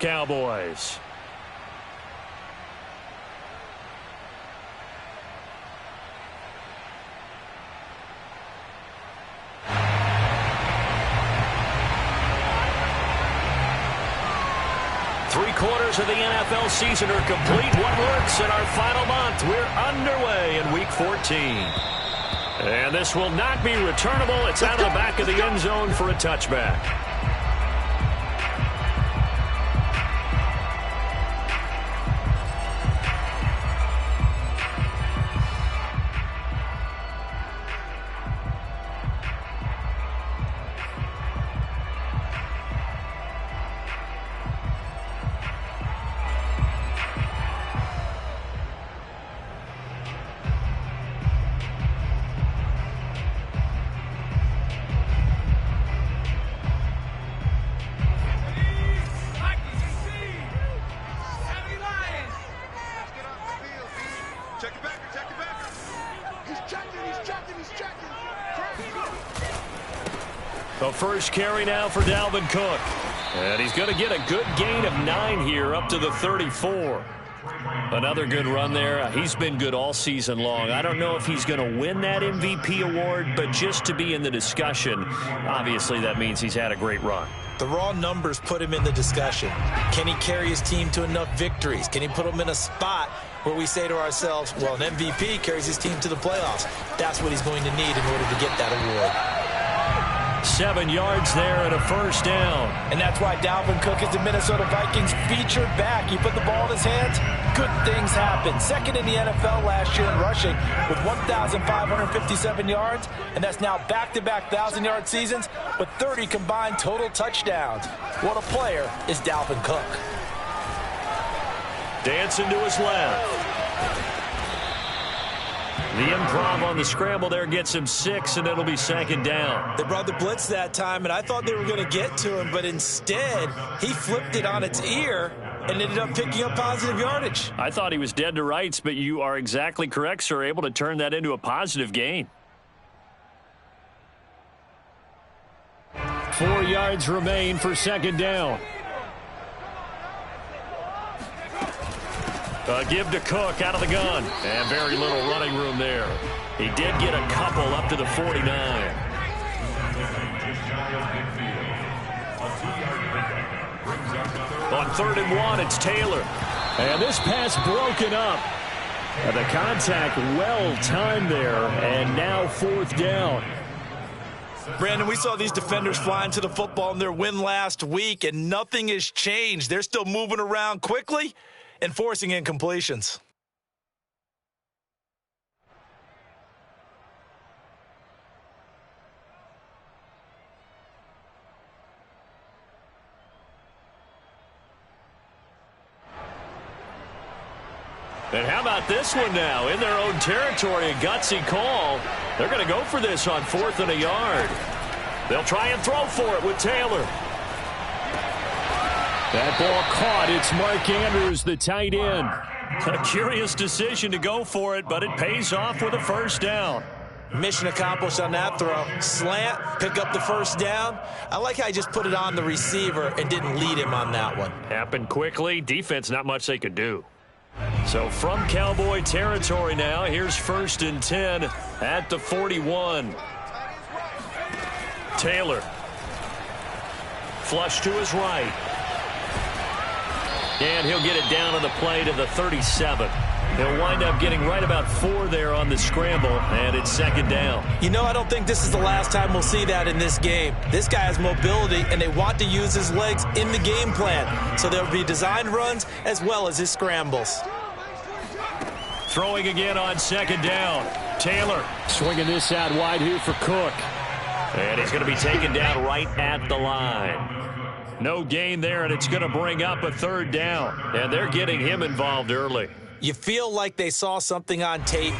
Cowboys. Three-quarters of the NFL season are complete. What works in our final month? We're underway in Week 14. And this will not be returnable. It's out of the back of the end zone for a touchback. The first carry now for Dalvin Cook. And he's going to get a good gain of 9 here up to the 34. Another good run there. He's been good all season long. I don't know if he's going to win that MVP award, but just to be in the discussion, obviously that means he's had a great run. The raw numbers put him in the discussion. Can he carry his team to enough victories? Can he put them in a spot where we say to ourselves, well, an MVP carries his team to the playoffs. That's what he's going to need in order to get that award. 7 yards there and a first down. And that's why Dalvin Cook is the Minnesota Vikings featured back. You put the ball in his hands, good things happen. Second in the NFL last year in rushing with 1,557 yards, and that's now back-to-back 1,000-yard seasons with 30 combined total touchdowns. What a player is Dalvin Cook. Dancing to his left. The improv on the scramble there gets him 6, and it'll be second down. They brought the blitz that time, and I thought they were going to get to him, but instead he flipped it on its ear and ended up picking up positive yardage. I thought he was dead to rights, but you are exactly correct, sir, able to turn that into a positive gain. 4 yards remain for second down. Give to Cook out of the gun. And very little running room there. He did get a couple up to the 49. On 3rd and 1, it's Taylor. And this pass broken up. The contact well timed there. And now 4th down. Brandon, we saw these defenders flying to the football in their win last week, and nothing has changed. They're still moving around quickly and forcing incompletions. And how about this one now? In their own territory, a gutsy call. They're going to go for this on 4th and a yard. They'll try and throw for it with Taylor. That ball caught. It's Mark Andrews, the tight end. A curious decision to go for it, but it pays off with a first down. Mission accomplished on that throw. Slant, pick up the first down. I like how he just put it on the receiver and didn't lead him on that one. Happened quickly. Defense, not much they could do. So from Cowboy territory now, here's 1st and 10 at the 41. Taylor. Flush to his right. And he'll get it down on the play to the 37. He'll wind up getting right about 4 there on the scramble, and it's second down. You know, I don't think this is the last time we'll see that in this game. This guy has mobility, and they want to use his legs in the game plan. So there'll be designed runs as well as his scrambles. Throwing again on second down. Taylor swinging this out wide here for Cook. And he's going to be taken down right at the line. No gain there, and it's going to bring up a 3rd down. And they're getting him involved early. You feel like they saw something on tape,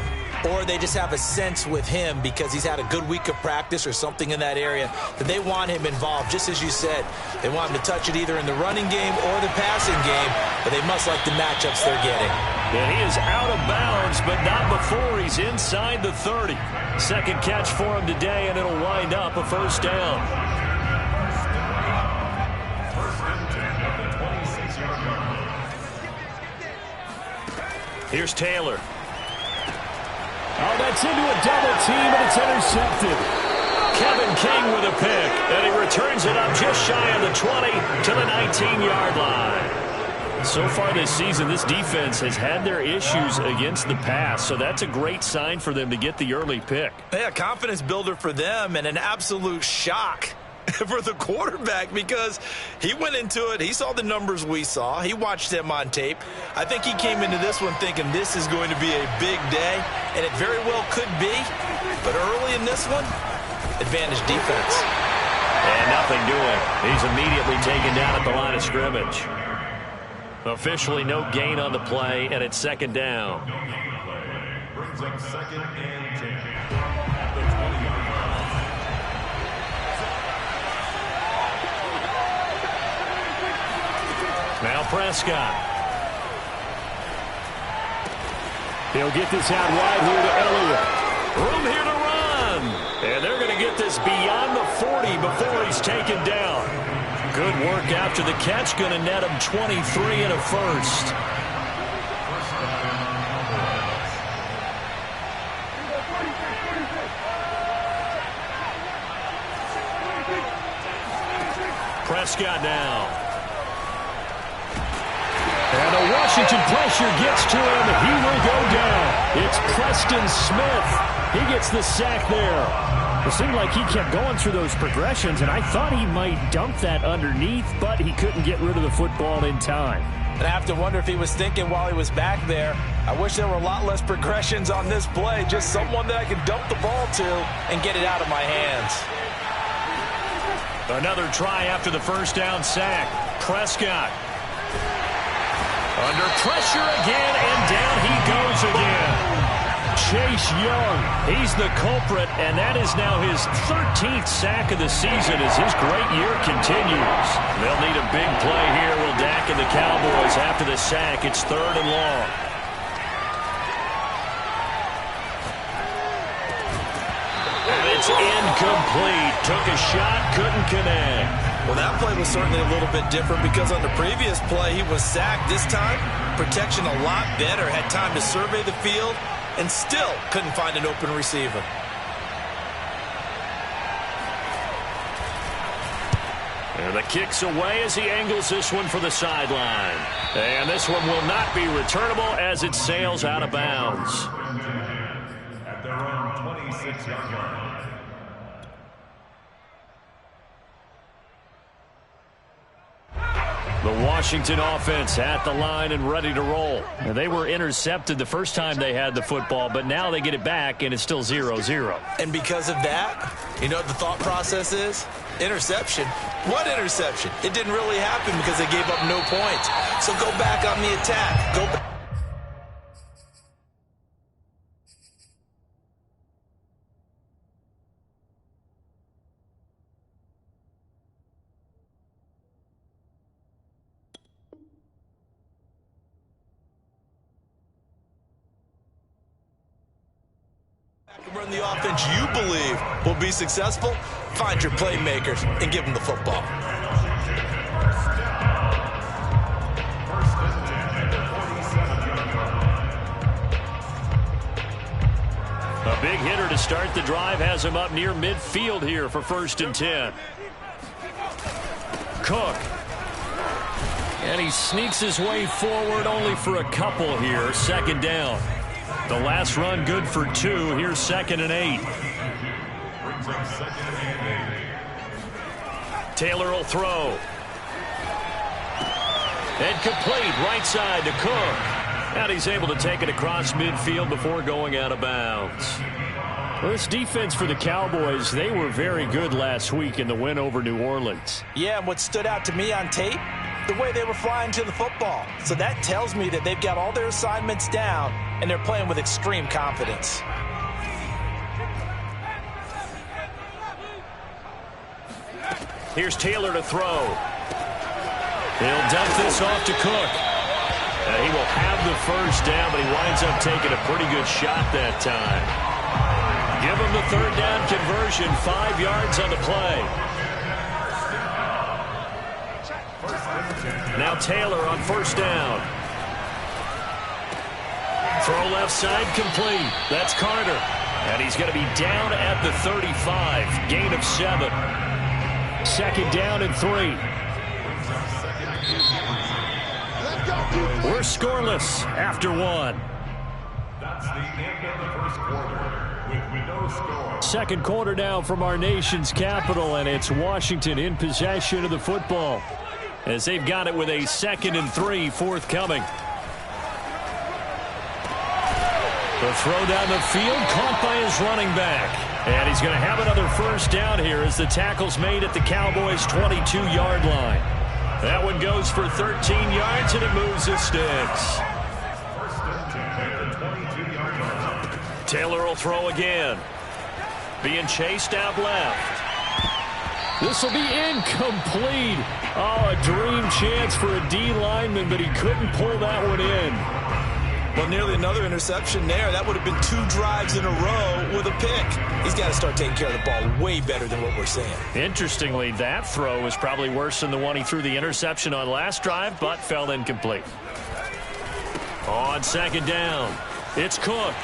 or they just have a sense with him because he's had a good week of practice or something in that area that they want him involved, just as you said. They want him to touch it either in the running game or the passing game, but they must like the matchups they're getting. And he is out of bounds, but not before he's inside the 30. Second catch for him today, and it'll wind up a first down. Here's Taylor. Oh, that's into a double team, and it's intercepted. Kevin King with a pick, and he returns it up just shy of the 20 to the 19-yard line. So far this season, this defense has had their issues against the pass, so that's a great sign for them to get the early pick. Yeah, confidence builder for them and an absolute shock for the quarterback because he went into it. He saw the numbers we saw. He watched them on tape. I think he came into this one thinking this is going to be a big day, and it very well could be. But early in this one, advantage defense. And nothing doing. He's immediately taken down at the line of scrimmage. Officially no gain on the play, and it's second down. Brings up second and 10 at the 20-yard line. Now Prescott. He'll get this out wide here to Elliott. Room here to run. And they're going to get this beyond the 40 before he's taken down. Good work after the catch. Going to net him 23 and a first. Prescott now. And the Washington pressure gets to him. He will go down. It's Preston Smith. He gets the sack there. It seemed like he kept going through those progressions, and I thought he might dump that underneath, but he couldn't get rid of the football in time. And I have to wonder if he was thinking while he was back there, I wish there were a lot less progressions on this play, just someone that I could dump the ball to and get it out of my hands. Another try after the first down sack. Prescott. Under pressure again, and down he goes again. Chase Young, he's the culprit, and that is now his 13th sack of the season as his great year continues. They'll need a big play here, will Dak and the Cowboys after the sack. It's third and long. And it's incomplete. Took a shot, couldn't connect. Well, that play was certainly a little bit different because on the previous play he was sacked. This time, protection a lot better, had time to survey the field, and still couldn't find an open receiver. And the kick's away as he angles this one for the sideline. And this one will not be returnable as it sails out of bounds. At their own 26-yard line. The Washington offense at the line and ready to roll. And they were intercepted the first time they had the football, but now they get it back, and it's still 0-0. And because of that, you know what the thought process is? Interception. What interception? It didn't really happen because they gave up no points. So go back on the attack. Go back. Run the offense you believe will be successful. Find your playmakers and give them the football. A big hitter to start the drive has him up near midfield here for 1st and 10. Cook. And he sneaks his way forward only for a couple here. 2nd down. The last run good for 2. Here's 2nd and 8. Brings up 2nd and 8. Taylor will throw. And complete right side to Cook. And he's able to take it across midfield before going out of bounds. Well, this defense for the Cowboys, they were very good last week in the win over New Orleans. Yeah, and what stood out to me on tape, the way they were flying to the football. So that tells me that they've got all their assignments down, and they're playing with extreme confidence. Here's Taylor to throw. He'll dump this off to Cook. And he will have the first down, but he winds up taking a pretty good shot that time. Give him the 3rd down conversion, 5 yards on the play. Now Taylor on 1st down. Throw left side complete. That's Carter. And he's going to be down at the 35. Gain of 7. Second down and 3. We're scoreless after 1. That's the end of the first quarter with no score. Second quarter now from our nation's capital, and it's Washington in possession of the football, as they've got it with a 2nd and 3 forthcoming. The throw down the field, caught by his running back. And he's going to have another first down here as the tackle's made at the Cowboys' 22-yard line. That one goes for 13 yards, and it moves the sticks. First and 10 at the 22-yard line. Taylor will throw again. Being chased out left. this will be incomplete. Oh, a dream chance for a D lineman, but he couldn't pull that one in. Well, nearly another interception there. That would have been 2 drives in a row with a pick. He's got to start taking care of the ball way better than what we're seeing. Interestingly, that throw was probably worse than the one he threw the interception on last drive, but fell incomplete. On second down, it's Cook.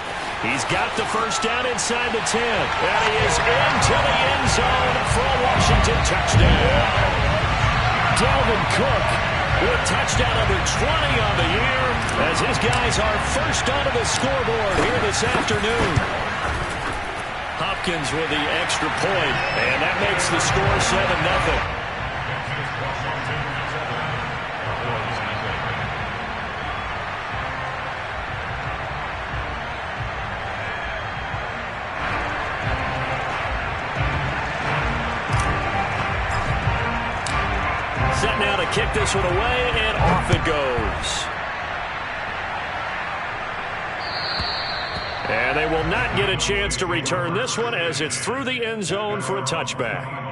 He's got the first down inside the 10. And he is into the end zone for a Washington touchdown. Dalvin Cook with touchdown number 20 on the year, as his guys are first onto the scoreboard here this afternoon. Hopkins with the extra point, and that makes the score 7-0. Set now to kick this one away, and off it goes. And they will not get a chance to return this one as it's through the end zone for a touchback.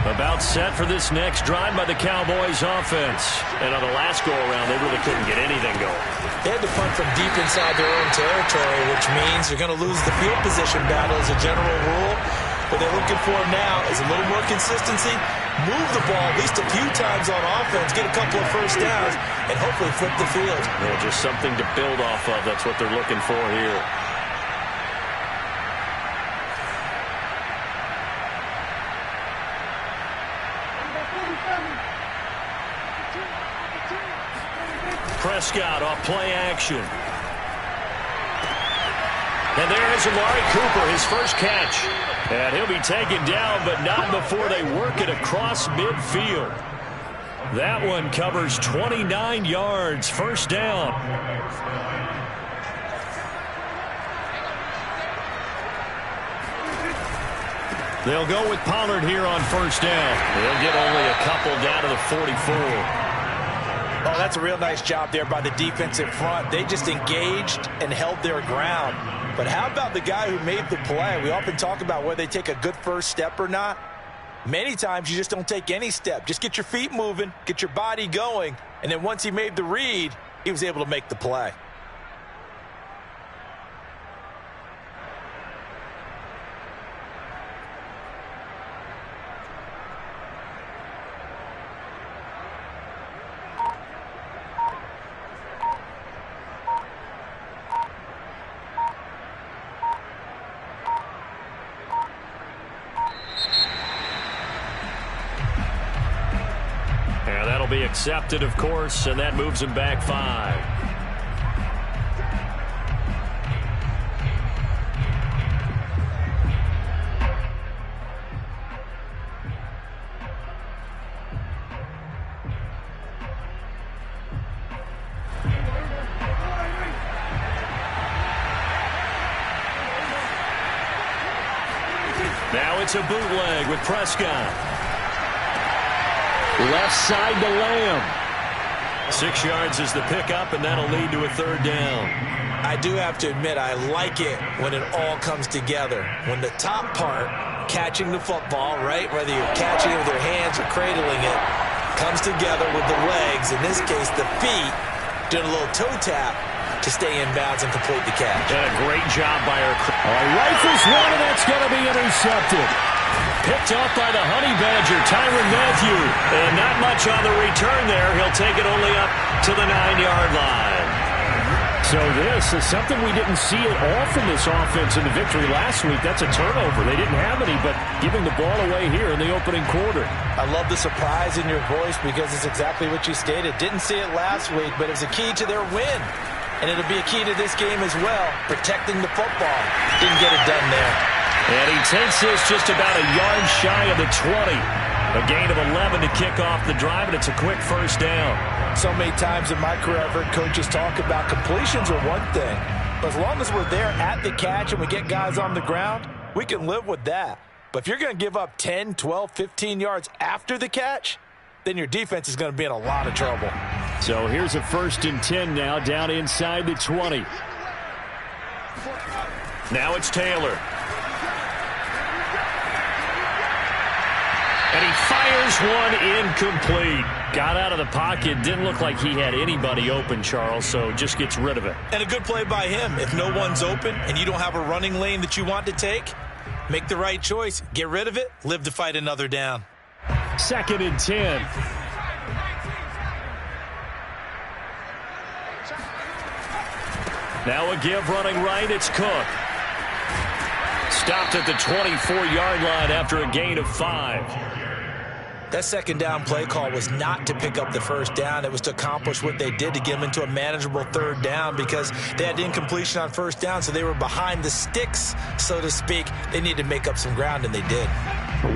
About set for this next drive by the Cowboys offense. And on the last go-around, they really couldn't get anything going. They had to punt from deep inside their own territory, which means they're going to lose the field position battle as a general rule. What they're looking for now is a little more consistency, move the ball at least a few times on offense, get a couple of first downs, and hopefully flip the field. Yeah, just something to build off of. That's what they're looking for here. Prescott off play action. And there is Amari Cooper, his first catch. And he'll be taken down, but not before they work it across midfield. That one covers 29 yards, first down. They'll go with Pollard here on first down. They'll get only a couple down to the 44. Oh, that's a real nice job there by the defensive front. They just engaged and held their ground. But how about the guy who made the play? We often talk about whether they take a good first step or not. Many times you just don't take any step. Just get your feet moving, get your body going, and then once he made the read, he was able to make the play. Be accepted, of course, and that moves him back 5. Now it's a bootleg with Prescott. Left side to Lamb. 6 yards is the pickup, and that'll lead to a third down. I do have to admit, I like it when it all comes together. When the top part, catching the football, right, whether you're catching it with your hands or cradling it, comes together with the legs, in this case the feet, doing a little toe tap to stay in bounds and complete the catch. And a great job by our... Rifles one, and that's going to be intercepted. picked off by the Honey Badger, Tyrann Mathieu. And not much on the return there. He'll take it only up to the 9-yard line. So this is something we didn't see at all from this offense in the victory last week. That's a turnover. They didn't have any, but giving the ball away here in the opening quarter. I love the surprise in your voice because it's exactly what you stated. Didn't see it last week, but it was a key to their win. And it'll be a key to this game as well, protecting the football. Didn't get it done there. And he takes this just about a yard shy of the 20. A gain of 11 to kick off the drive, and it's a quick first down. So many times in my career I've heard coaches talk about completions are one thing. But as long as we're there at the catch and we get guys on the ground, we can live with that. But if you're going to give up 10, 12, 15 yards after the catch, then your defense is going to be in a lot of trouble. So here's a 1st and 10 now, down inside the 20. Now it's Taylor. And he fires one incomplete. Got out of the pocket. Didn't look like he had anybody open, Charles, so just gets rid of it. And a good play by him. If no one's open and you don't have a running lane that you want to take, make the right choice. Get rid of it. Live to fight another down. 2nd and 10. Now a give running right. It's Cook. Stopped at the 24-yard line after a gain of 5. That 2nd down play call was not to pick up the 1st down. It was to accomplish what they did to get them into a manageable 3rd down because they had incompletion on 1st down, so they were behind the sticks, so to speak. They needed to make up some ground, and they did.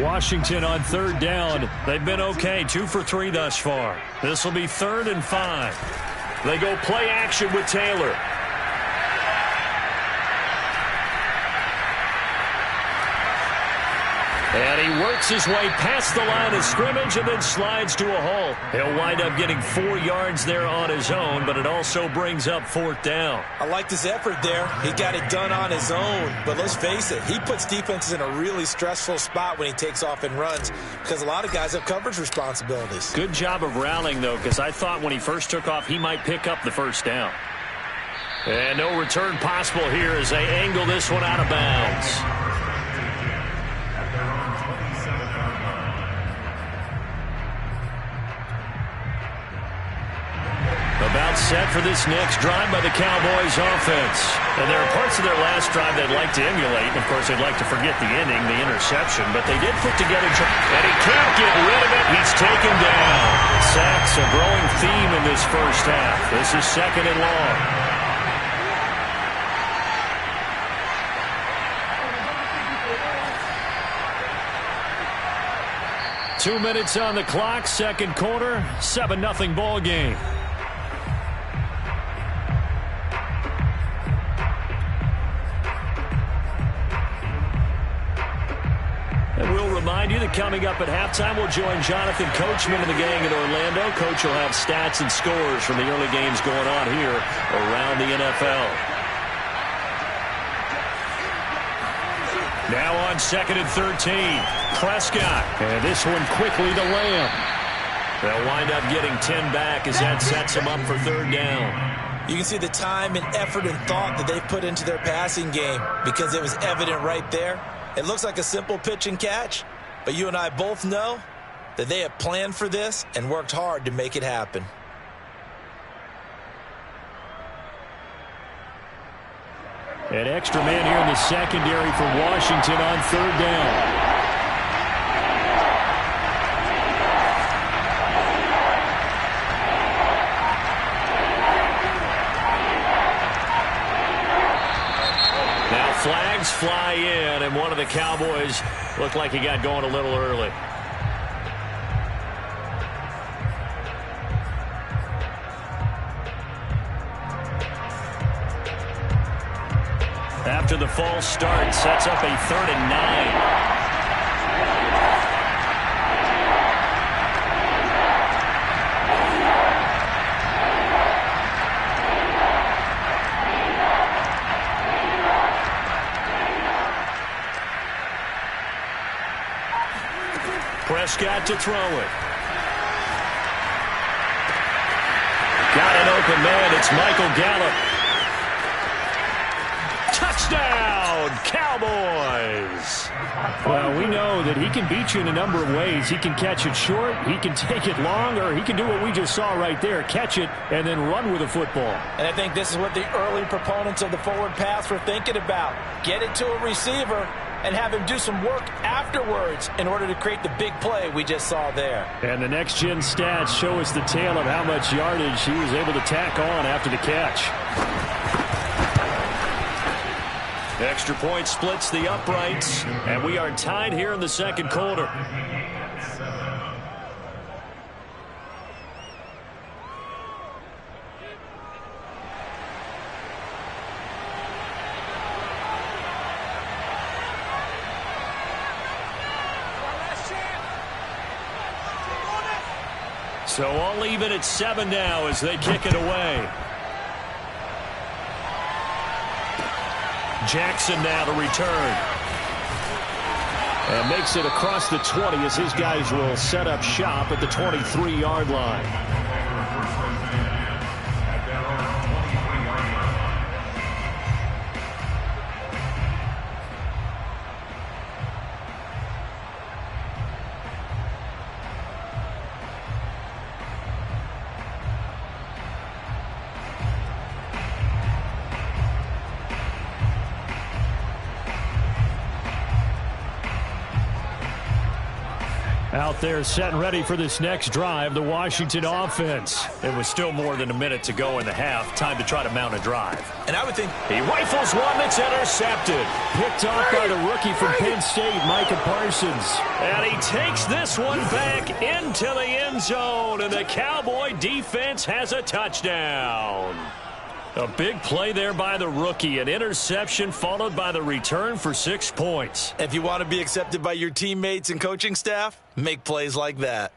Washington on 3rd down. They've been okay, 2 for 3 thus far. This will be 3rd and 5. They go play action with Taylor. And he works his way past the line of scrimmage and then slides to a hole. He'll wind up getting 4 yards there on his own, but it also brings up 4th down. I liked his effort there. He got it done on his own. But let's face it, he puts defenses in a really stressful spot when he takes off and runs because a lot of guys have coverage responsibilities. Good job of rallying, though, because I thought when he first took off, he might pick up the 1st down. And no return possible here as they angle this one out of bounds. About set for this next drive by the Cowboys offense. And there are parts of their last drive they'd like to emulate. Of course, they'd like to forget the inning, the interception. But they did put together... And he can't get rid of it. He's taken down. Sacks a growing theme in this first half. This is 2nd and long. Two minutes on the clock, 2nd quarter, 7-0 ball game. And we'll remind you that coming up at halftime, we'll join Jonathan Coachman and the gang in Orlando. Coach will have stats and scores from the early games going on here around the NFL. Now on 2nd and 13, Prescott. And this one quickly to Lamb. They'll wind up getting 10 back as that sets them up for 3rd down. You can see the time and effort and thought that they put into their passing game because it was evident right there. It looks like a simple pitch and catch, but you and I both know that they have planned for this and worked hard to make it happen. An extra man here in the secondary for Washington on 3rd down. Flags fly in, and one of the Cowboys looked like he got going a little early. After the false start, sets up a 3rd and 9. Prescott to throw it. Got an open man. It's Michael Gallup. Touchdown, Cowboys. Cowboys. Well, we know that he can beat you in a number of ways. He can catch it short, he can take it long, or he can do what we just saw right there, catch it and then run with the football. And I think this is what the early proponents of the forward pass were thinking about. Get it to a receiver and have him do some work afterwards in order to create the big play we just saw there. And the next-gen stats show us the tale of how much yardage he was able to tack on after the catch. Extra point splits the uprights, and we are tied here in the second quarter. So all even at 7 now as they kick it away. Jackson now to return. And makes it across the 20 as his guys will set up shop at the 23-yard line. Out there set and ready for this next drive, the Washington offense. It was still more than a minute to go in the half. Time to try to mount a drive. And I would think he rifles one that's intercepted. Picked off by the rookie from Penn State, Micah Parsons. And he takes this one back into the end zone, and the Cowboy defense has a touchdown. A big play there by the rookie. An interception followed by the return for 6 points. if you want to be accepted by your teammates and coaching staff, make plays like that.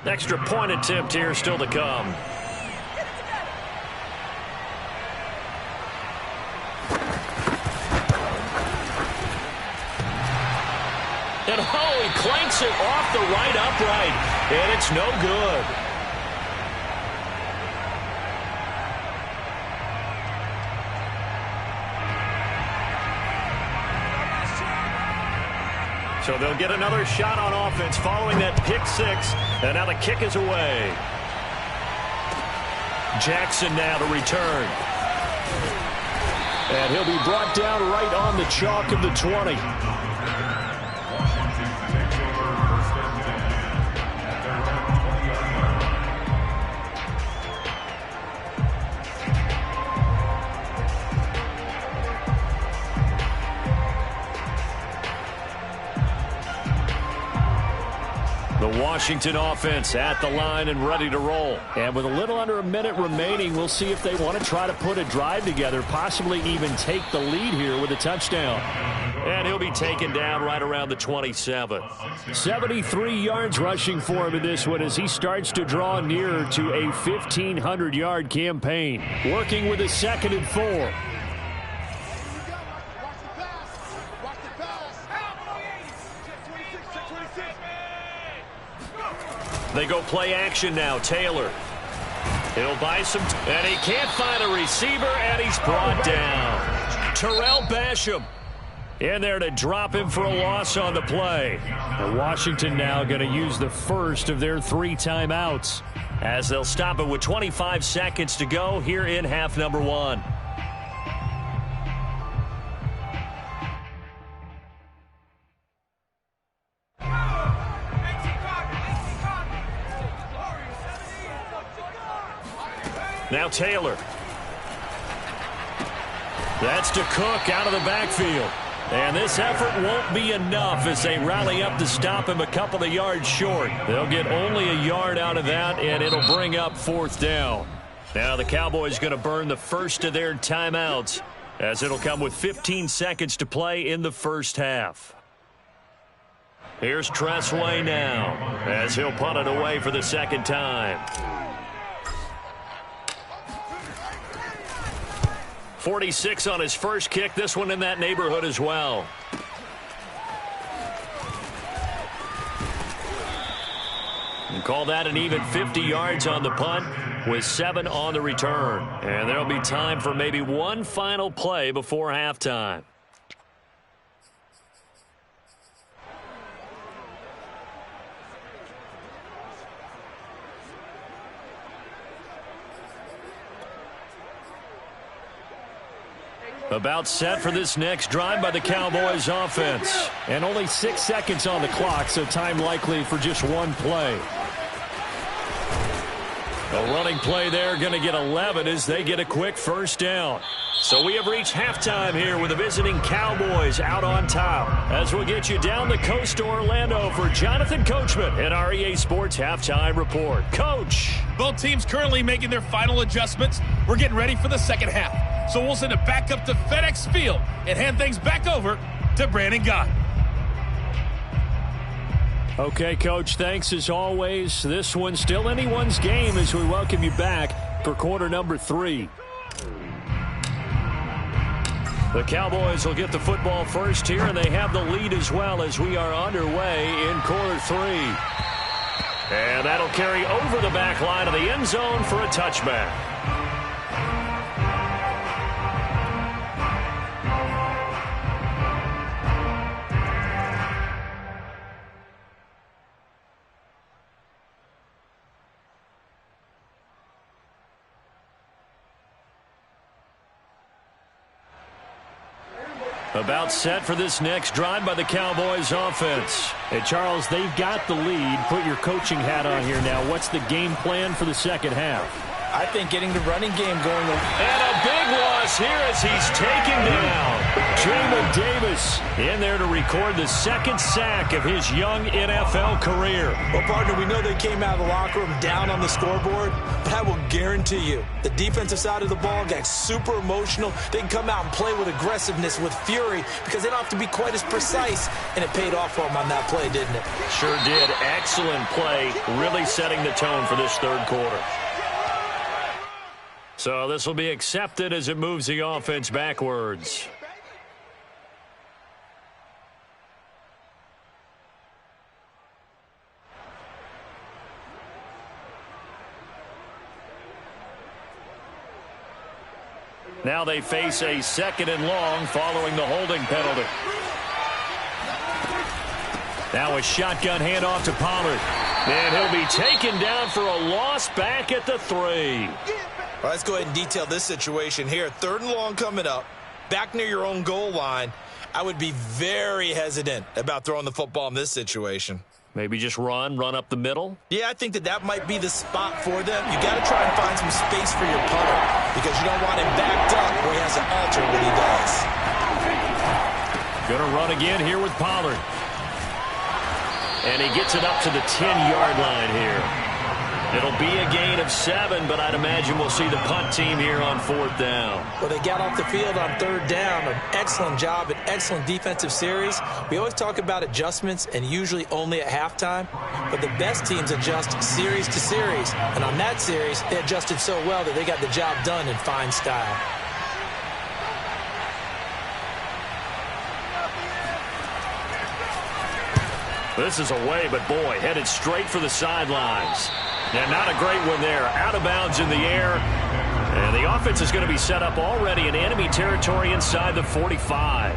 Extra point attempt here still to come. And he clanks it off the right upright, and it's no good. So they'll get another shot on offense following that pick six, and now the kick is away. Jackson now to return. And he'll be brought down right on the chalk of the 20. The Washington offense at the line and ready to roll. And with a little under a minute remaining, we'll see if they want to try to put a drive together, possibly even take the lead here with a touchdown. And he'll be taken down right around the 27. 73 yards rushing for him in this one as he starts to draw nearer to a 1,500-yard campaign. Working with a 2nd and 4. They go play action now. Taylor. He'll buy some, and he can't find a receiver, and he's brought down. Terrell Basham in there to drop him for a loss on the play. And Washington now going to use the first of their 3 timeouts, as they'll stop it with 25 seconds to go here in half number 1. Now Taylor. That's to Cook out of the backfield. And this effort won't be enough as they rally up to stop him a couple of yards short. They'll get only a yard out of that, and it'll bring up 4th down. Now the Cowboys going to burn the first of their timeouts as it'll come with 15 seconds to play in the first half. Here's Tressway now as he'll punt it away for the 2nd time. 46 on his first kick. This one in that neighborhood as well. Call that an even 50 yards on the punt with 7 on the return. And there'll be time for maybe one final play before halftime. About set for this next drive by the Cowboys offense. And only 6 seconds on the clock, so time likely for just one play. A running play there, going to get 11 as they get a quick first down. So we have reached halftime here with the visiting Cowboys out on top. As we'll get you down the coast to Orlando for Jonathan Coachman at our EA Sports Halftime Report. Coach. Both teams currently making their final adjustments. We're getting ready for the second half. So we'll send it back up to FedEx Field and hand things back over to Brandon Gott. Okay, Coach, thanks as always. This one's still anyone's game as we welcome you back for quarter number 3. The Cowboys will get the football first here, and they have the lead as well as we are underway in quarter 3. And that'll carry over the back line of the end zone for a touchback. About set for this next drive by the Cowboys offense. Hey, Charles, they've got the lead. Put your coaching hat on here now. What's the game plan for the second half? I think getting the running game going. And a big loss here as he's taken down. Jamin Davis in there to record the second sack of his young NFL career. Well, partner, we know they came out of the locker room down on the scoreboard, but I will guarantee you the defensive side of the ball got super emotional. They can come out and play with aggressiveness, with fury, because they don't have to be quite as precise, and it paid off for them on that play, didn't it? Sure did. Excellent play, really setting the tone for this third quarter. So this will be accepted as it moves the offense backwards. Now they face a 2nd and long following the holding penalty. Now a shotgun handoff to Pollard. And he'll be taken down for a loss back at the 3. Well, let's go ahead and detail this situation here. 3rd and long coming up, back near your own goal line. I would be very hesitant about throwing the football in this situation. Maybe just run up the middle? Yeah, I think that might be the spot for them. You got to try and find some space for your punter because you don't want him backed up where he has to alter what he does. Going to run again here with Pollard. And he gets it up to the 10-yard line here. It'll be a gain of 7, but I'd imagine we'll see the punt team here on 4th down. Well, they got off the field on 3rd down. An excellent job, an excellent defensive series. We always talk about adjustments and usually only at halftime, but the best teams adjust series to series. And on that series, they adjusted so well that they got the job done in fine style. This is away, but boy, headed straight for the sidelines. And not a great one there. Out of bounds in the air. And the offense is going to be set up already in enemy territory inside the 45.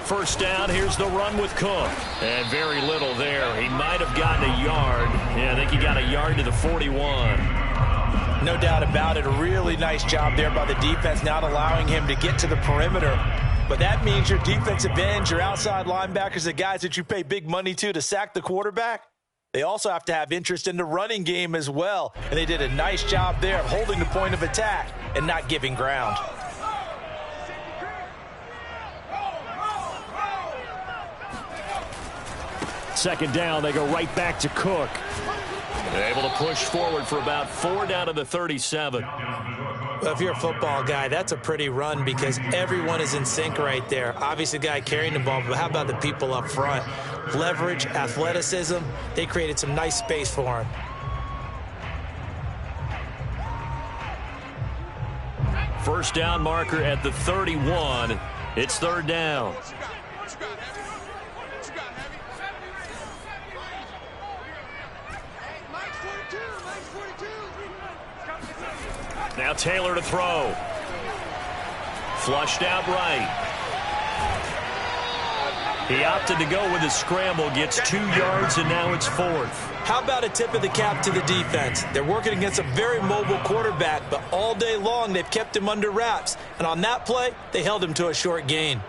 First down, here's the run with Cook. And very little there. He might have gotten a yard. Yeah, I think he got a yard to the 41. No doubt about it. A really nice job there by the defense, not allowing him to get to the perimeter. But that means your defensive ends, your outside linebackers, the guys that you pay big money to sack the quarterback, they also have to have interest in the running game as well. And they did a nice job there of holding the point of attack and not giving ground. Second down, they go right back to Cook. They're able to push forward for about 4 down to the 37. Well, if you're a football guy, that's a pretty run because everyone is in sync right there. Obviously, the guy carrying the ball, but how about the people up front? Leverage, athleticism, they created some nice space for him. First down marker at the 31. It's third down. Now Taylor to throw. Flushed out right. He opted to go with a scramble, gets 2 yards, and now it's fourth. How about a tip of the cap to the defense? They're working against a very mobile quarterback, but all day long they've kept him under wraps. And on that play, they held him to a short gain.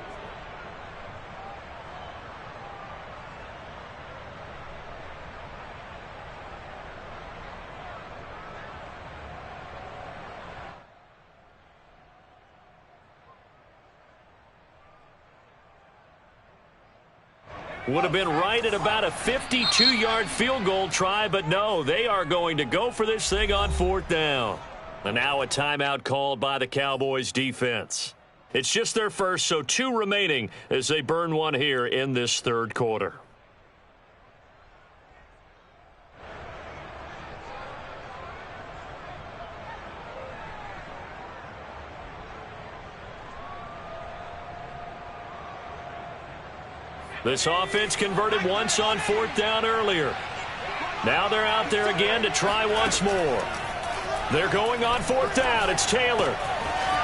Would have been right at about a 52-yard field goal try, but no, they are going to go for this thing on fourth down. And now a timeout called by the Cowboys defense. It's just their first, so 2 remaining as they burn one here in this third quarter. This offense converted once on fourth down earlier. Now they're out there again to try once more. They're going on fourth down. It's Taylor.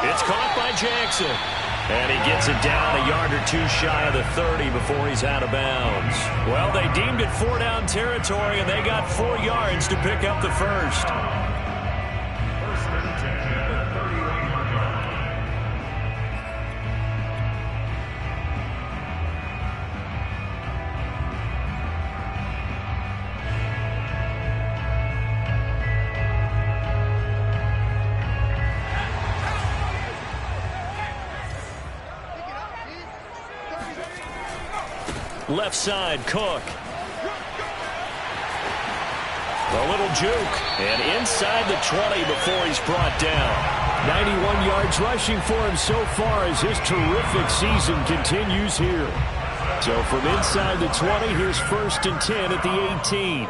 It's caught by Jackson. And he gets it down a yard or 2 shy of the 30 before he's out of bounds. Well, they deemed it 4-down territory, and they got 4 yards to pick up the first. Left side, Cook. A little juke. And inside the 20 before he's brought down. 91 yards rushing for him so far as his terrific season continues here. So from inside the 20, here's first and 10 at the 18.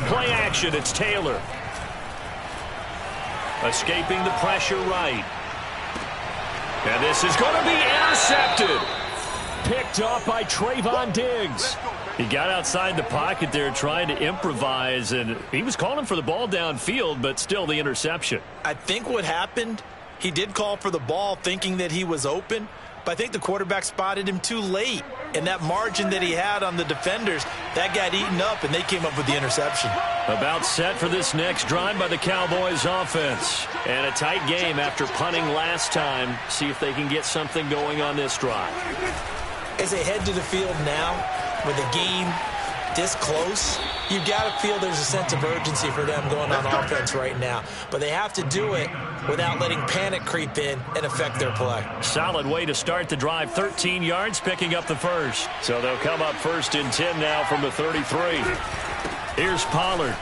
Play action, it's Taylor. Escaping the pressure right. And this is going to be intercepted. Picked off by Trayvon Diggs. He got outside the pocket there trying to improvise, and he was calling for the ball downfield, but still the interception. I think what happened, he did call for the ball thinking that he was open, but I think the quarterback spotted him too late. And that margin that he had on the defenders, that got eaten up, and they came up with the interception. About set for this next drive by the Cowboys offense. And a tight game after punting last time. See if they can get something going on this drive. As they head to the field now, with the game this close, you've got to feel there's a sense of urgency for them going on offense right now. But they have to do it without letting panic creep in and affect their play. Solid way to start the drive. 13 yards, picking up the first. So they'll come up first and 10 now from the 33. Here's Pollard.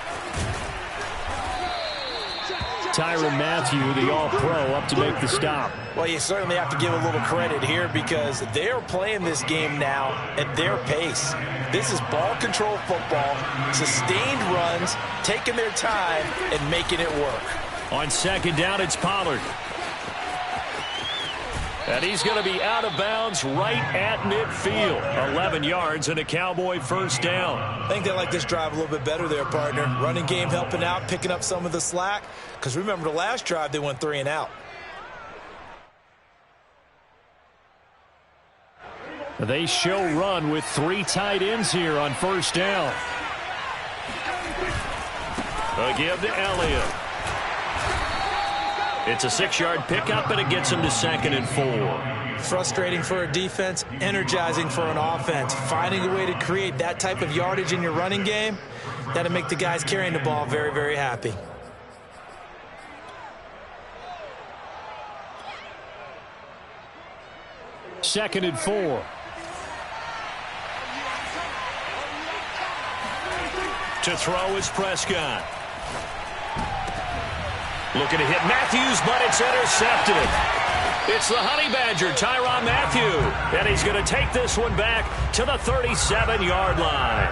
Tyrann Mathieu, the All-Pro, up to make the stop. Well, you certainly have to give a little credit here because they're playing this game now at their pace. This is ball control football, sustained runs, taking their time and making it work. On second down, it's Pollard. And he's going to be out of bounds right at midfield. 11 yards and a Cowboy first down. I think they like this drive a little bit better there, partner. Running game helping out, picking up some of the slack. Because remember the last drive, they went 3 and out. They show run with 3 tight ends here on first down. A give to Elliott. It's a 6-yard pickup, and it gets him to second and 4. Frustrating for a defense, energizing for an offense. Finding a way to create that type of yardage in your running game, that'll make the guys carrying the ball very, very happy. Second and 4. To throw is Prescott. Looking to hit Matthews, but it's intercepted. It's the Honey Badger, Tyrann Mathieu. And he's going to take this one back to the 37-yard line.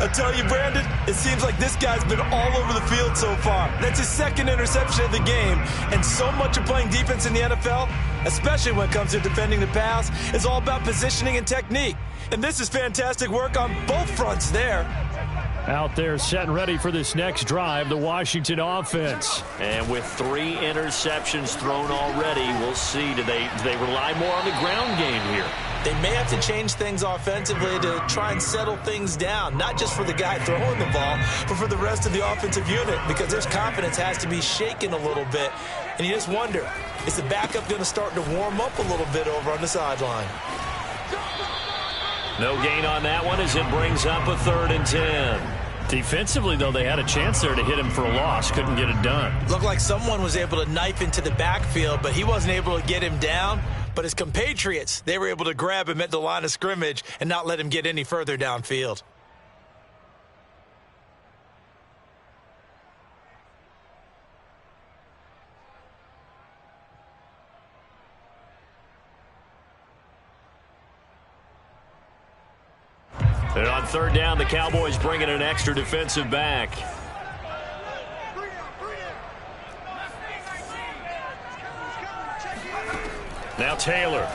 I tell you, Brandon, it seems like this guy's been all over the field so far. That's his second interception of the game. And so much of playing defense in the NFL, especially when it comes to defending the pass, is all about positioning and technique. And this is fantastic work on both fronts there. Out there set and ready for this next drive, the Washington offense. And with 3 interceptions thrown already, we'll see. Do they rely more on the ground game here? They may have to change things offensively to try and settle things down, not just for the guy throwing the ball, but for the rest of the offensive unit, because their confidence has to be shaken a little bit. And you just wonder, is the backup going to start to warm up a little bit over on the sideline? No gain on that one as it brings up a 3rd and 10. Defensively, though, they had a chance there to hit him for a loss. Couldn't get it done. Looked like someone was able to knife into the backfield, but he wasn't able to get him down. But his compatriots, they were able to grab him at the line of scrimmage and not let him get any further downfield. And on 3rd down, the Cowboys bring in an extra defensive back. Now Taylor.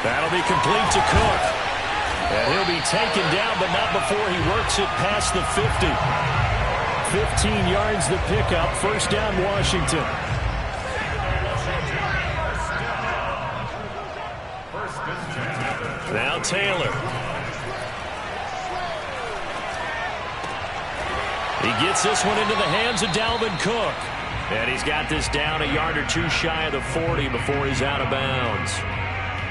That'll be complete to Cook. And he'll be taken down, but not before he works it past the 50. 15 yards the pickup. 1st down, Washington. Now Taylor. He gets this one into the hands of Dalvin Cook. And he's got this down a yard or 2 shy of the 40 before he's out of bounds.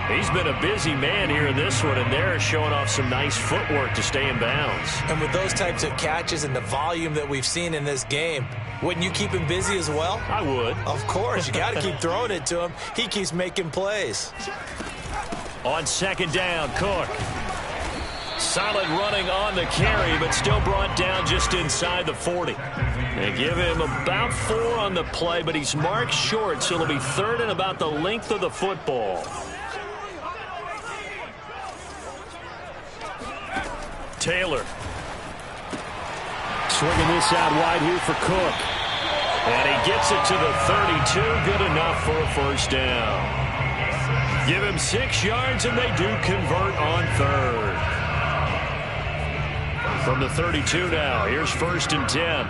He's been a busy man here in this one, and they're showing off some nice footwork to stay in bounds. And with those types of catches and the volume that we've seen in this game, wouldn't you keep him busy as well? I would. Of course. You got to keep throwing it to him. He keeps making plays. On 2nd down, Cook. Solid running on the carry, but still brought down just inside the 40. They give him about 4 on the play, but he's marked short, so it'll be 3rd and about the length of the football. Taylor. Swinging this out wide here for Cook. And he gets it to the 32. Good enough for a 1st down. Give him 6 yards, and they do convert on 3rd. From the 32 now, here's 1st and 10.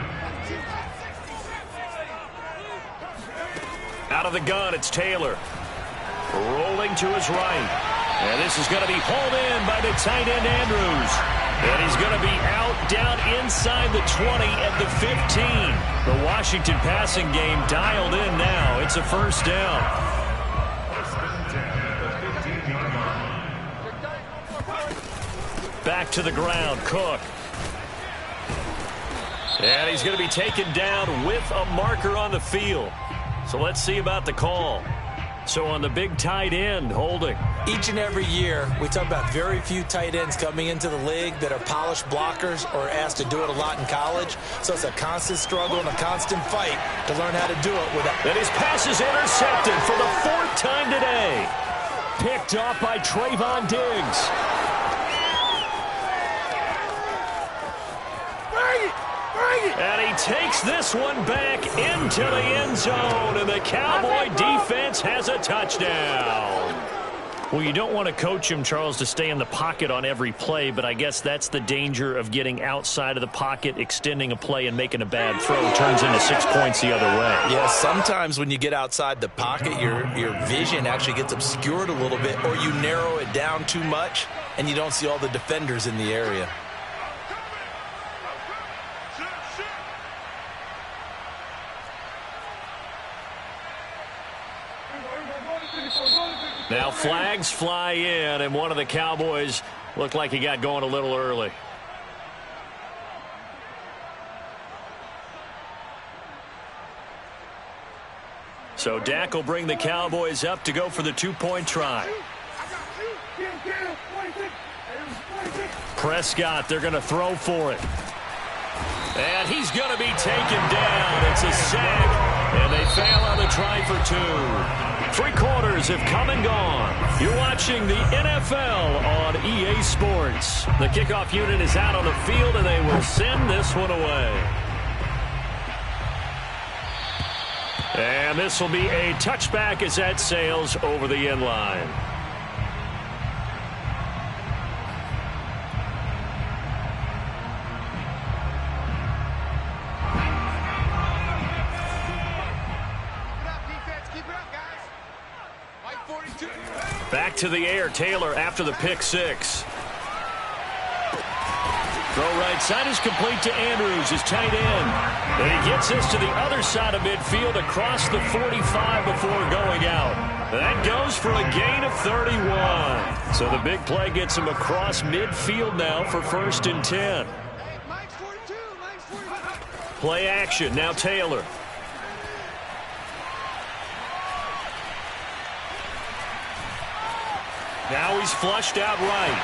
Out of the gun, it's Taylor. Rolling to his right. And this is going to be hauled in by the tight end, Andrews. And he's going to be out down inside the 20 at the 15. The Washington passing game dialed in now. It's a 1st down. Back to the ground, Cook. And he's going to be taken down with a marker on the field. So let's see about the call. So on the big tight end, holding. Each and every year, we talk about very few tight ends coming into the league that are polished blockers or asked to do it a lot in college. So it's a constant struggle and a constant fight to learn how to do it without. And his pass is intercepted for the 4th time today. Picked off by Trayvon Diggs. And he takes this one back into the end zone, and the Cowboy defense has a touchdown. Well, you don't want to coach him, Charles, to stay in the pocket on every play, but I guess that's the danger of getting outside of the pocket, extending a play, and making a bad throw. Turns into 6 points the other way. Yeah, sometimes when you get outside the pocket, your vision actually gets obscured a little bit, or you narrow it down too much, and you don't see all the defenders in the area. Now flags fly in, and one of the Cowboys looked like he got going a little early. So Dak will bring the Cowboys up to go for the 2-point try. Prescott, they're going to throw for it. And he's going to be taken down. It's a sack, and they fail on the try for 2. Three quarters have come and gone. You're watching the NFL on EA Sports. The kickoff unit is out on the field, and they will send this one away. And this will be a touchback as that sails over the end line. Back to the air, Taylor after the pick six. Throw right side is complete to Andrews, his tight end. And he gets this to the other side of midfield across the 45 before going out. That goes for a gain of 31. So the big play gets him across midfield now for 1st and 10. Play action, now Taylor. Now he's flushed out right.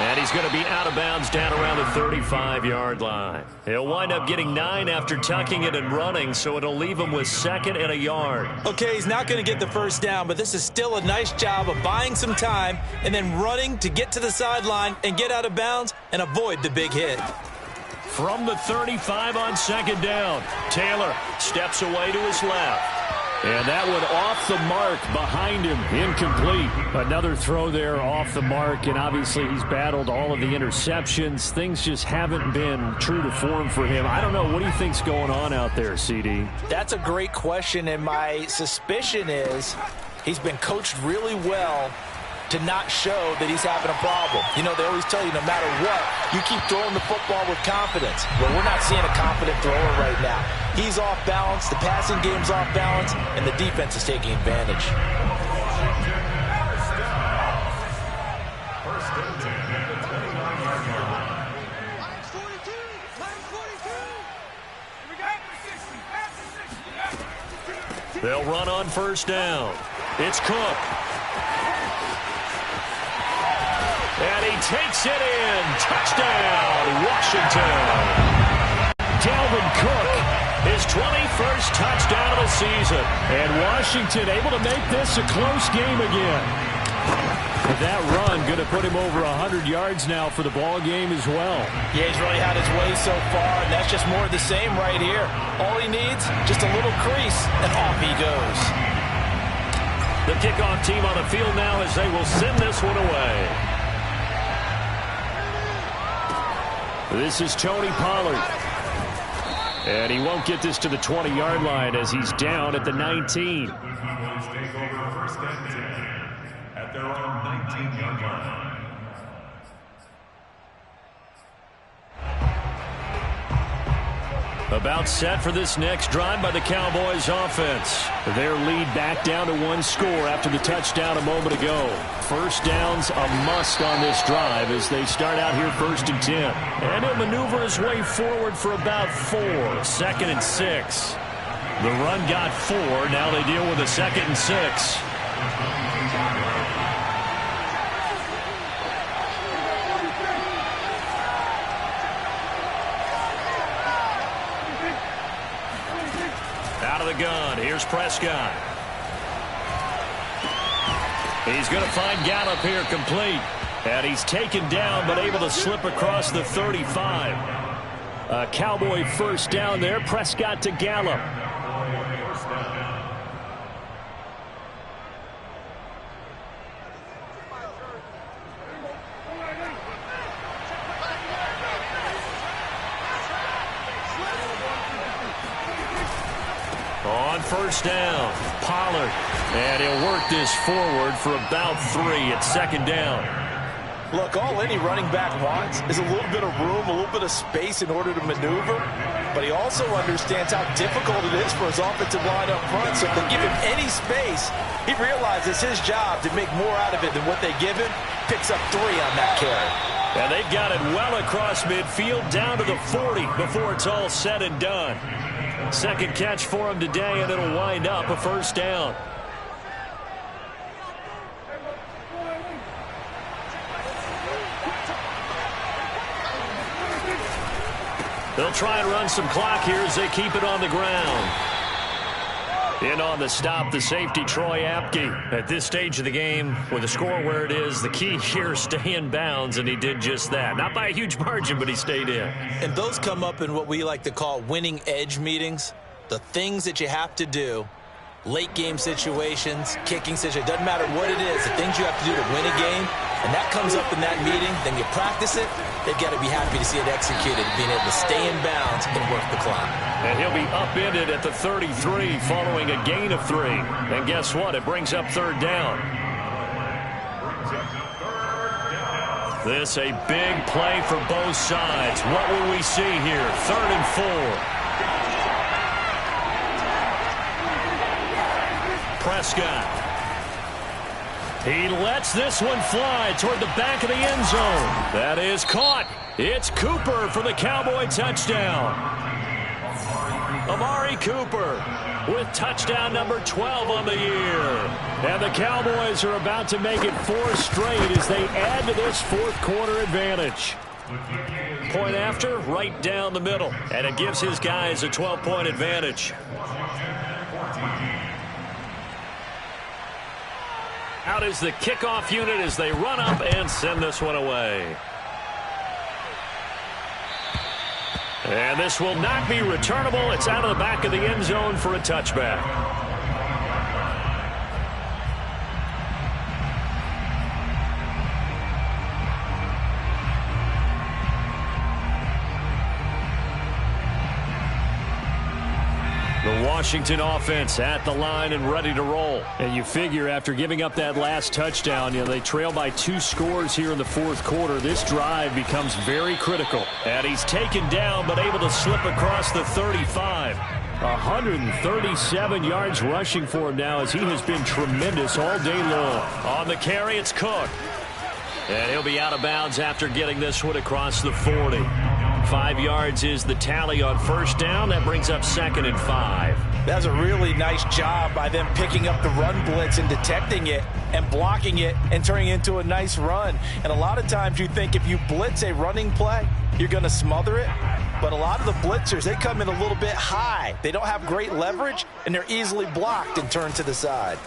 And he's going to be out of bounds down around the 35-yard line. He'll wind up getting 9 after tucking it and running, so it'll leave him with 2nd and a yard. Okay, he's not going to get the first down, but this is still a nice job of buying some time and then running to get to the sideline and get out of bounds and avoid the big hit. From the 35 on 2nd down, Taylor steps away to his left. And that one off the mark behind him, incomplete. Another throw there off the mark, and obviously he's battled all of the interceptions. Things just haven't been true to form for him. I don't know. What do you think's going on out there, CD? That's a great question, and my suspicion is he's been coached really well to not show that he's having a problem. You know, they always tell you no matter what, you keep throwing the football with confidence. Well, we're not seeing a confident thrower right now. He's off balance, the passing game's off balance, and the defense is taking advantage. They'll run on 1st down. It's Cook. And he takes it in. Touchdown, Washington. Dalvin Cook, his 21st touchdown of the season. And Washington able to make this a close game again. But that run going to put him over 100 yards now for the ball game as well. Yeah, he's really had his way so far, and that's just more of the same right here. All he needs, just a little crease, and off he goes. The kickoff team on the field now as they will send this one away. This is Tony Pollard. And he won't get this to the 20-yard line as he's down at the 19. At their own 19-yard line. About set for this next drive by the Cowboys offense. Their lead back down to 1 score after the touchdown a moment ago. First down's a must on this drive as they start out here 1st and 10. And he'll maneuver his way forward for about 4. 2nd and 6. The run got 4. Now they deal with a 2nd and 6. Out of the gun. Here's Prescott. He's going to find Gallup here complete. And he's taken down but able to slip across the 35. A Cowboy first down there. Prescott to Gallup. On 1st down, Pollard. And he'll work this forward for about 3 at 2nd down. Look, all any running back wants is a little bit of room, a little bit of space in order to maneuver. But he also understands how difficult it is for his offensive line up front. So if they give him any space, he realizes his job to make more out of it than what they give him. Picks up 3 on that carry. And they've got it well across midfield down to the 40 before it's all said and done. Second catch for him today, and it'll wind up a 1st down. They'll try and run some clock here as they keep it on the ground. In on the stop, the safety, Troy Apke. At this stage of the game, with the score where it is, the key here is stay in bounds, and he did just that. Not by a huge margin, but he stayed in. And those come up in what we like to call winning edge meetings. The things that you have to do, late game situations, kicking situations, doesn't matter what it is, the things you have to do to win a game, and that comes up in that meeting, then you practice it, they've got to be happy to see it executed, being able to stay in bounds and work the clock. And he'll be upended at the 33 following a gain of 3. And guess what? It brings up third down. This a big play for both sides. What will we see here? 3rd and 4. Prescott. He lets this one fly toward the back of the end zone. That is caught. It's Cooper for the Cowboy touchdown. Amari Cooper with touchdown number 12 on the year. And the Cowboys are about to make it 4 straight as they add to this fourth quarter advantage. Point after, right down the middle. And it gives his guys a 12-point advantage. Out is the kickoff unit as they run up and send this one away. And this will not be returnable. It's out of the back of the end zone for a touchback. The Washington offense at the line and ready to roll. And you figure after giving up that last touchdown, they trail by 2 scores here in the fourth quarter. This drive becomes very critical. And he's taken down but able to slip across the 35. 137 yards rushing for him now as he has been tremendous all day long. On the carry, it's Cook. And he'll be out of bounds after getting this one across the 40. 5 yards is the tally on first down. That brings up 2nd and 5. That's a really nice job by them picking up the run blitz and detecting it and blocking it and turning it into a nice run. And a lot of times you think if you blitz a running play, you're going to smother it. But a lot of the blitzers, they come in a little bit high. They don't have great leverage, and they're easily blocked and turned to the side.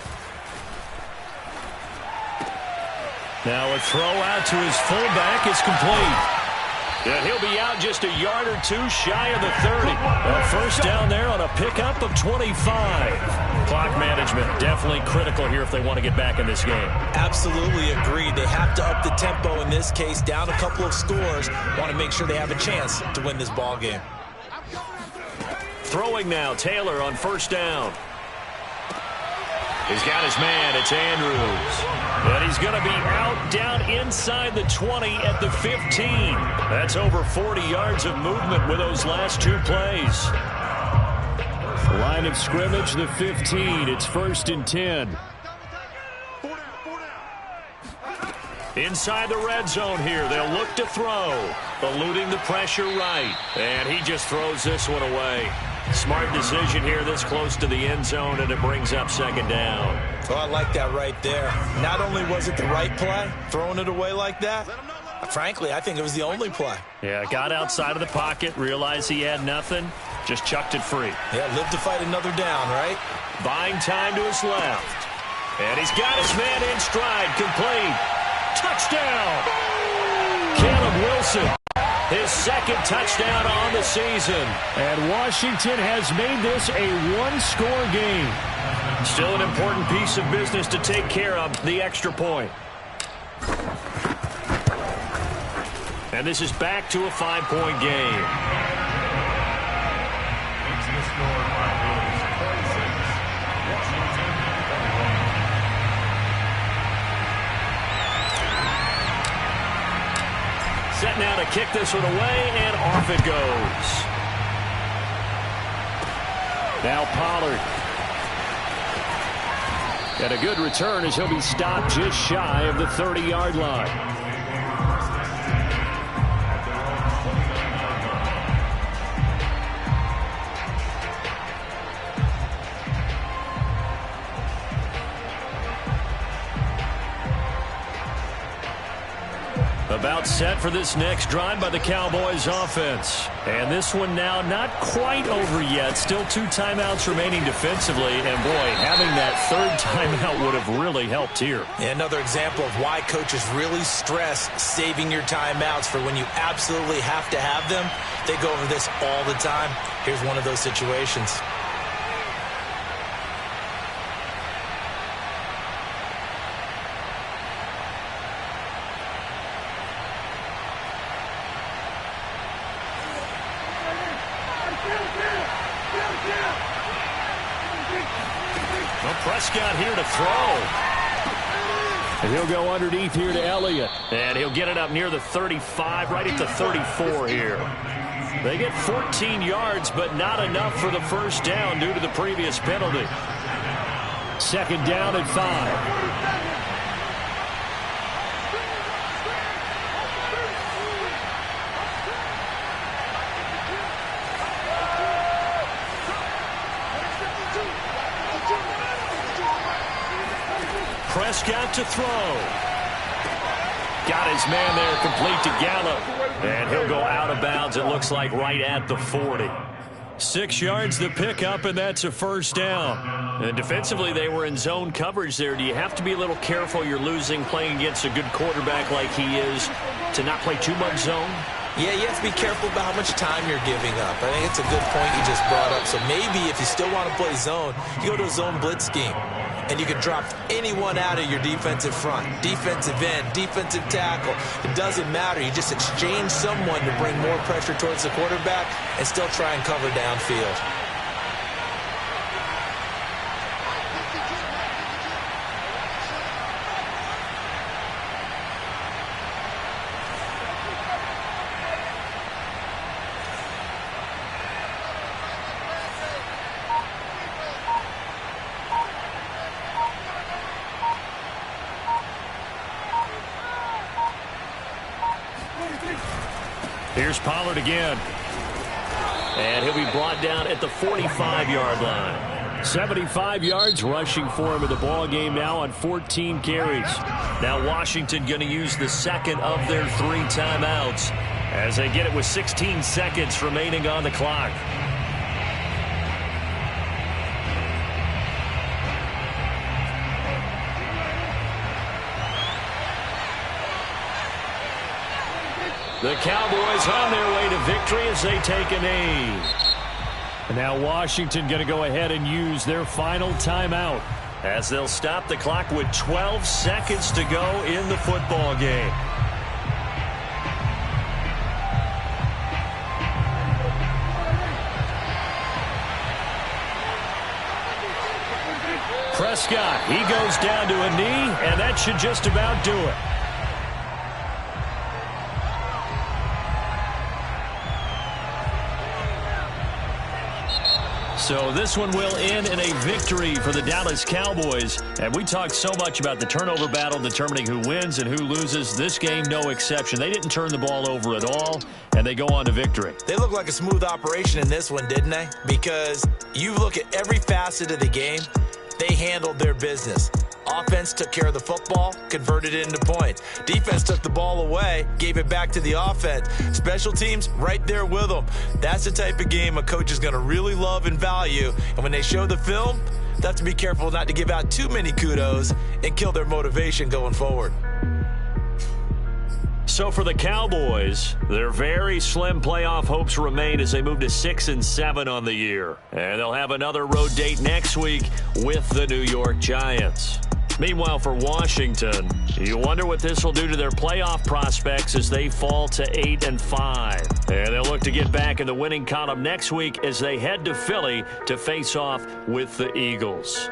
Now a throw out to his fullback is complete. And he'll be out just a yard or 2 shy of the 30. A first down there on a pickup of 25. Clock management definitely critical here if they want to get back in this game. Absolutely agreed. They have to up the tempo in this case, down a couple of scores. Want to make sure they have a chance to win this ball game. Throwing now, Taylor on first down. He's got his man. It's Andrews. And he's going to be out down inside the 20 at the 15. That's over 40 yards of movement with those last 2 plays. Line of scrimmage, the 15. It's 1st and 10. Inside the red zone here. They'll look to throw. Eluding the pressure right. And he just throws this one away. Smart decision here this close to the end zone, and it brings up 2nd down. Oh, I like that right there. Not only was it the right play, throwing it away like that, frankly, I think it was the only play. Yeah, got outside of the pocket, realized he had nothing, just chucked it free. Yeah, live to fight another down, right? Buying time to his left. And he's got his man in stride, complete. Touchdown! Caleb Wilson. His 2nd touchdown on the season. And Washington has made this a 1-score game. Still an important piece of business to take care of, the extra point. And this is back to a 5-point game. Set now to kick this one away, and off it goes. Now Pollard. And a good return as he'll be stopped just shy of the 30-yard line. A About set for this next drive by the Cowboys offense. And this one now not quite over yet. Still 2 timeouts remaining defensively. And, boy, having that 3rd timeout would have really helped here. Another example of why coaches really stress saving your timeouts for when you absolutely have to have them. They go over this all the time. Here's one of those situations. Prescott here to throw. And he'll go underneath here to Elliott. And he'll get it up near the 35, right at the 34 here. They get 14 yards, but not enough for the first down due to the previous penalty. 2nd down and 5. Prescott to throw. Got his man there, complete to Gallup. And he'll go out of bounds, it looks like, right at the 40. 6 yards the pickup, and that's a first down. And defensively, they were in zone coverage there. Do you have to be a little careful? You're losing playing against a good quarterback like he is to not play too much zone? Yeah, you have to be careful about how much time you're giving up. I think it's a good point you just brought up. So maybe if you still want to play zone, you go to a zone blitz scheme. And you can drop anyone out of your defensive front, defensive end, defensive tackle. It doesn't matter. You just exchange someone to bring more pressure towards the quarterback and still try and cover downfield. Here's Pollard again. And he'll be brought down at the 45-yard line. 75 yards rushing for him in the ball game now on 14 carries. Now Washington going to use the 2nd of their 3 timeouts as they get it with 16 seconds remaining on the clock. The Cowboys on their way to victory as they take a knee. And now Washington going to go ahead and use their final timeout, as they'll stop the clock with 12 seconds to go in the football game. Prescott, he goes down to a knee, and that should just about do it. So this one will end in a victory for the Dallas Cowboys. And we talked so much about the turnover battle determining who wins and who loses. This game, no exception. They didn't turn the ball over at all, and they go on to victory. They look like a smooth operation in this one, didn't they? Because you look at every facet of the game, they handled their business. Offense took care of the football, converted it into points. Defense took the ball away, gave it back to the offense. Special teams, right there with them. That's the type of game a coach is going to really love and value. And when they show the film, they have to be careful not to give out too many kudos and kill their motivation going forward. So for the Cowboys, their very slim playoff hopes remain as they move to 6-7 on the year. And they'll have another road date next week with the New York Giants. Meanwhile, for Washington, you wonder what this will do to their playoff prospects as they fall to 8-5. And they'll look to get back in the winning column next week as they head to Philly to face off with the Eagles.